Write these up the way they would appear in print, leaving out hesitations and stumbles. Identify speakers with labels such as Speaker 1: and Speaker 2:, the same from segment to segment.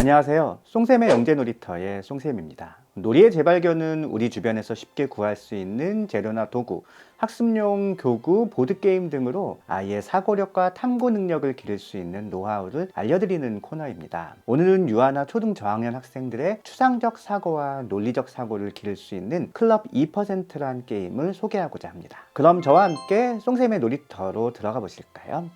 Speaker 1: 안녕하세요. 송샘의 영재놀이터의 송샘입니다. 놀이의 재발견은 우리 주변에서 쉽게 구할 수 있는 재료나 도구, 학습용 교구, 보드게임 등으로 아이의 사고력과 탐구 능력을 기를 수 있는 노하우를 알려드리는 코너입니다. 오늘은 유아나 초등 저학년 학생들의 추상적 사고와 논리적 사고를 기를 수 있는 클럽 2%란 게임을 소개하고자 합니다. 그럼 저와 함께 송샘의 놀이터로 들어가 보실까요?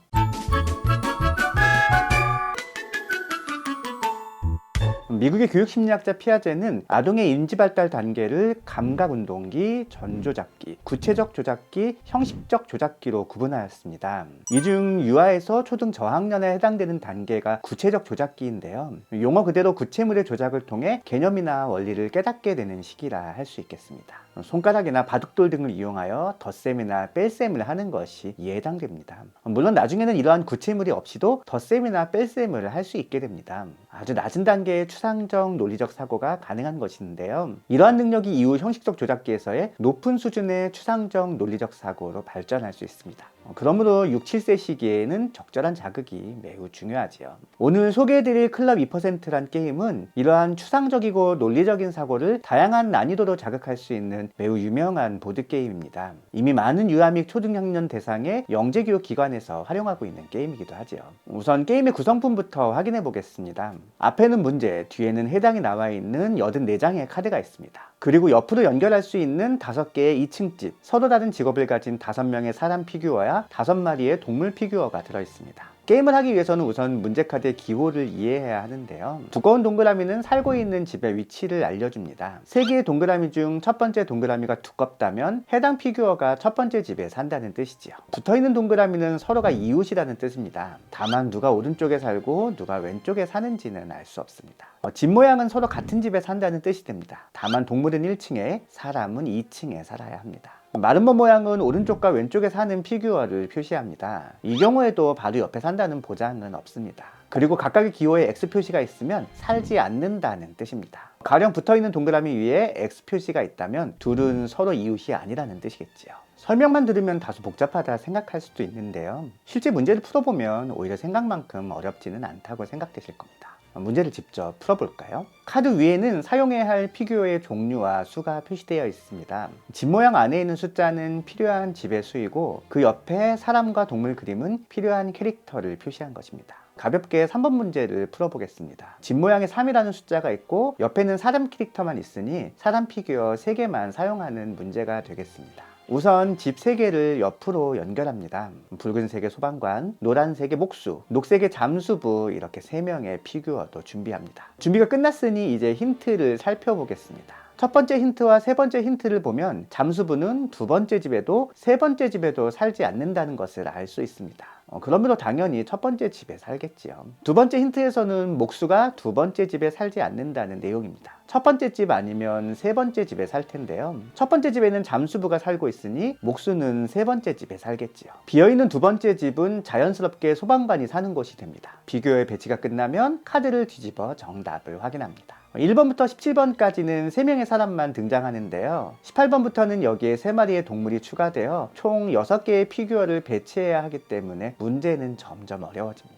Speaker 1: 미국의 교육심리학자 피아제는 아동의 인지발달 단계를 감각운동기, 전조작기, 구체적 조작기, 형식적 조작기로 구분하였습니다. 이 중 유아에서 초등 저학년에 해당되는 단계가 구체적 조작기인데요. 용어 그대로 구체물의 조작을 통해 개념이나 원리를 깨닫게 되는 시기라 할 수 있겠습니다. 손가락이나 바둑돌 등을 이용하여 덧셈이나 뺄셈을 하는 것이 이에 해당됩니다. 물론 나중에는 이러한 구체물이 없이도 덧셈이나 뺄셈을 할 수 있게 됩니다. 아주 낮은 단계의 추상적 논리적 사고가 가능한 것인데요. 이러한 능력이 이후 형식적 조작기에서의 높은 수준의 추상적 논리적 사고로 발전할 수 있습니다. 그러므로 6, 7세 시기에는 적절한 자극이 매우 중요하지요. 오늘 소개해드릴 클럽 2%란 게임은 이러한 추상적이고 논리적인 사고를 다양한 난이도로 자극할 수 있는 매우 유명한 보드게임입니다. 이미 많은 유아 및 초등학년 대상의 영재교육기관에서 활용하고 있는 게임이기도 하죠. 우선 게임의 구성품부터 확인해 보겠습니다. 앞에는 문제, 뒤에는 해당이 나와 있는 84장의 카드가 있습니다. 그리고 옆으로 연결할 수 있는 5개의 2층집, 서로 다른 직업을 가진 5명의 사람 피규어야 5마리의 동물 피규어가 들어있습니다. 게임을 하기 위해서는 우선 문제카드의 기호를 이해해야 하는데요. 두꺼운 동그라미는 살고 있는 집의 위치를 알려줍니다. 3개의 동그라미 중 첫 번째 동그라미가 두껍다면 해당 피규어가 첫 번째 집에 산다는 뜻이지요. 붙어있는 동그라미는 서로가 이웃이라는 뜻입니다. 다만 누가 오른쪽에 살고 누가 왼쪽에 사는지는 알 수 없습니다. 집 모양은 서로 같은 집에 산다는 뜻이 됩니다. 다만 동물은 1층에, 사람은 2층에 살아야 합니다. 마름모 모양은 오른쪽과 왼쪽에 사는 피규어를 표시합니다. 이 경우에도 바로 옆에 산다는 보장은 없습니다. 그리고 각각의 기호에 X 표시가 있으면 살지 않는다는 뜻입니다. 가령 붙어있는 동그라미 위에 X 표시가 있다면 둘은 서로 이웃이 아니라는 뜻이겠지요. 설명만 들으면 다소 복잡하다 생각할 수도 있는데요. 실제 문제를 풀어보면 오히려 생각만큼 어렵지는 않다고 생각되실 겁니다. 문제를 직접 풀어볼까요? 카드 위에는 사용해야 할 피규어의 종류와 수가 표시되어 있습니다. 집 모양 안에 있는 숫자는 필요한 집의 수이고 그 옆에 사람과 동물 그림은 필요한 캐릭터를 표시한 것입니다. 가볍게 3번 문제를 풀어보겠습니다. 집 모양에 3이라는 숫자가 있고 옆에는 사람 캐릭터만 있으니 사람 피규어 3개만 사용하는 문제가 되겠습니다. 우선 집 3개를 옆으로 연결합니다. 붉은색의 소방관, 노란색의 목수, 녹색의 잠수부, 이렇게 3명의 피규어도 준비합니다. 준비가 끝났으니 이제 힌트를 살펴보겠습니다. 첫 번째 힌트와 세 번째 힌트를 보면 잠수부는 두 번째 집에도 세 번째 집에도 살지 않는다는 것을 알 수 있습니다. 그러므로 당연히 첫 번째 집에 살겠지요. 두 번째 힌트에서는 목수가 두 번째 집에 살지 않는다는 내용입니다. 첫 번째 집 아니면 세 번째 집에 살 텐데요. 첫 번째 집에는 잠수부가 살고 있으니 목수는 세 번째 집에 살겠지요. 비어있는 두 번째 집은 자연스럽게 소방관이 사는 곳이 됩니다. 비교의 배치가 끝나면 카드를 뒤집어 정답을 확인합니다. 1번부터 17번까지는 3명의 사람만 등장하는데요. 18번부터는 여기에 3마리의 동물이 추가되어 총 6개의 피규어를 배치해야 하기 때문에 문제는 점점 어려워집니다.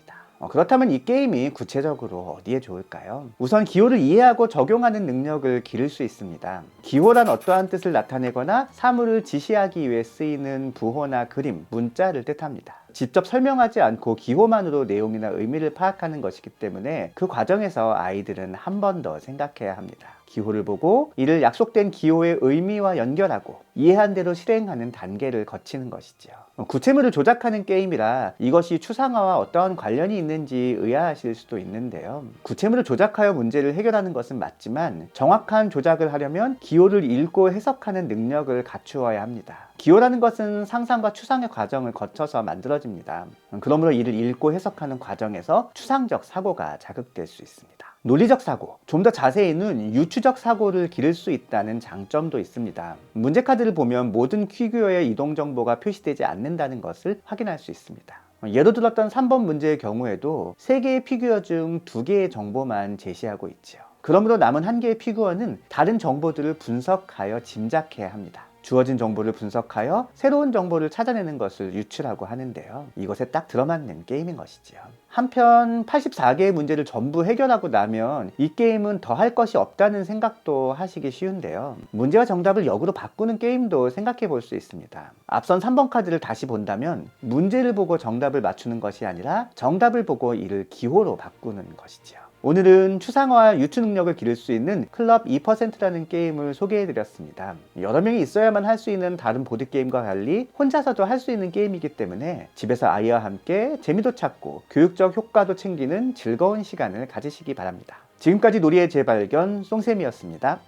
Speaker 1: 그렇다면 이 게임이 구체적으로 어디에 좋을까요? 우선 기호를 이해하고 적용하는 능력을 기를 수 있습니다. 기호란 어떠한 뜻을 나타내거나 사물을 지시하기 위해 쓰이는 부호나 그림, 문자를 뜻합니다. 직접 설명하지 않고 기호만으로 내용이나 의미를 파악하는 것이기 때문에 그 과정에서 아이들은 한 번 더 생각해야 합니다. 기호를 보고 이를 약속된 기호의 의미와 연결하고 이해한 대로 실행하는 단계를 거치는 것이죠. 구체물을 조작하는 게임이라 이것이 추상화와 어떠한 관련이 있는지 의아하실 수도 있는데요. 구체물을 조작하여 문제를 해결하는 것은 맞지만 정확한 조작을 하려면 기호를 읽고 해석하는 능력을 갖추어야 합니다. 기호라는 것은 상상과 추상의 과정을 거쳐서 만들어집니다. 그러므로 이를 읽고 해석하는 과정에서 추상적 사고가 자극될 수 있습니다. 논리적 사고, 좀 더 자세히는 유추적 사고를 기를 수 있다는 장점도 있습니다. 문제카드를 보면 모든 피규어의 이동 정보가 표시되지 않는다는 것을 확인할 수 있습니다. 예로 들었던 3번 문제의 경우에도 3개의 피규어 중 2개의 정보만 제시하고 있죠. 그러므로 남은 1개의 피규어는 다른 정보들을 분석하여 짐작해야 합니다. 주어진 정보를 분석하여 새로운 정보를 찾아내는 것을 유추라고 하는데요. 이것에 딱 들어맞는 게임인 것이지요. 한편 84개의 문제를 전부 해결하고 나면 이 게임은 더 할 것이 없다는 생각도 하시기 쉬운데요. 문제와 정답을 역으로 바꾸는 게임도 생각해 볼 수 있습니다. 앞선 3번 카드를 다시 본다면 문제를 보고 정답을 맞추는 것이 아니라 정답을 보고 이를 기호로 바꾸는 것이지요. 오늘은 추상화와 유추 능력을 기를 수 있는 클럽 2%라는 게임을 소개해드렸습니다. 여러 명이 있어야만 할 수 있는 다른 보드게임과 달리 혼자서도 할 수 있는 게임이기 때문에 집에서 아이와 함께 재미도 찾고 교육적 효과도 챙기는 즐거운 시간을 가지시기 바랍니다. 지금까지 놀이의 재발견 송쌤이었습니다.